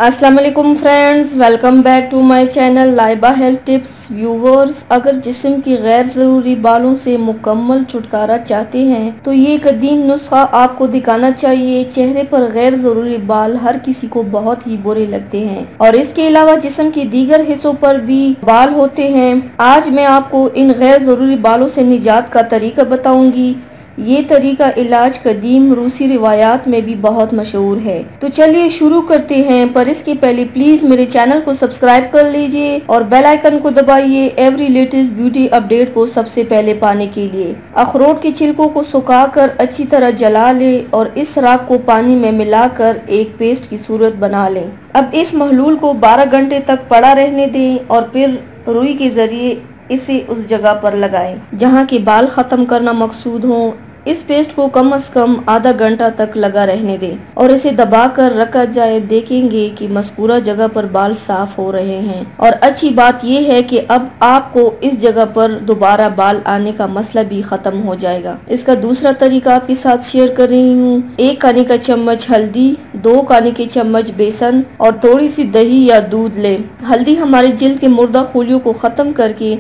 अस्सलाम वालेकुम friends, welcome back to my channel Laiba health tips. Viewers, अगर जिस्म की गैर ज़रूरी बालों से मुकम्मल छुटकारा चाहते हैं तो ये कदीम नुस्खा आपको दिखाना चाहिए। चेहरे पर गैर ज़रूरी बाल हर किसी को बहुत ही बुरे लगते हैं और इसके अलावा जिस्म के दीगर हिस्सों पर भी बाल होते हैं। आज मैं आपको इन गैर ज़रूरी बालों से निजात का तरीका बताऊंगी। ये तरीका इलाज कदीम रूसी रिवायात में भी बहुत मशहूर है। तो चलिए शुरू करते हैं, पर इसके पहले प्लीज मेरे चैनल को सब्सक्राइब कर लीजिए और बेल आइकन को दबाइए एवरी लेटेस्ट ब्यूटी अपडेट को सबसे पहले पाने के लिए। अखरोट के छिलकों को सुखाकर अच्छी तरह जला लें और इस राख को पानी में मिलाकर एक पेस्ट की सूरत बना लें। अब इस महलूल को 12 घंटे तक पड़ा रहने दें और फिर रुई के जरिए इसे उस जगह पर लगाएं जहां के बाल खत्म करना मकसूद हो। इस पेस्ट को कम से कम आधा घंटा तक लगा रहने दें और इसे दबाकर रखा जाए। देखेंगे कि मज़कूरा जगह पर बाल साफ हो रहे हैं और अच्छी बात यह है कि अब आपको इस जगह पर दोबारा बाल आने का मसला भी खत्म हो जाएगा। इसका दूसरा तरीका आपके साथ शेयर कर रही हूँ। 1 खाने का चम्मच हल्दी, 2 खाने के चम्मच बेसन और थोड़ी सी दही या दूध लें। हल्दी हमारे जिल्द के मुर्दा खूलियों को खत्म करके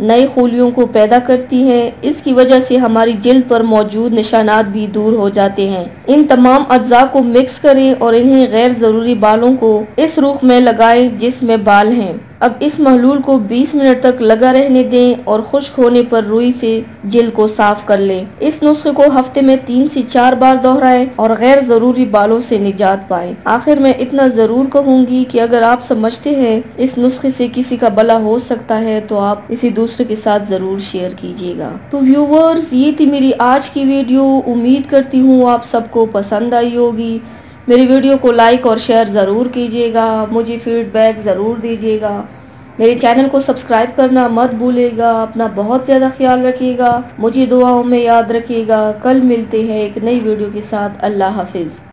नए खूलियों को पैदा करती है। इसकी वजह से हमारी जिल्द पर मौजूद निशानात भी दूर हो जाते हैं। इन तमाम अज्जा को मिक्स करें और इन्हें गैर जरूरी बालों को इस रुख में लगाएं जिसमें बाल हैं। अब इस महलूल को 20 मिनट तक लगा रहने दें और खुश्क होने पर रुई से जिल्द को साफ कर लें। इस नुस्खे को हफ्ते में 3 से 4 बार दोहराएं और गैर जरूरी बालों से निजात पाएं। आखिर में इतना जरूर कहूंगी कि अगर आप समझते हैं इस नुस्खे से किसी का भला हो सकता है तो आप इसे दूसरे के साथ जरूर शेयर कीजिएगा। तो व्यूवर्स, ये थी मेरी आज की वीडियो। उम्मीद करती हूँ आप सबको पसंद आई होगी। मेरी वीडियो को लाइक और शेयर ज़रूर कीजिएगा। मुझे फीडबैक ज़रूर दीजिएगा। मेरे चैनल को सब्सक्राइब करना मत भूलिएगा। अपना बहुत ज़्यादा ख्याल रखिएगा। मुझे दुआओं में याद रखिएगा। कल मिलते हैं एक नई वीडियो के साथ। अल्लाह हाफिज़।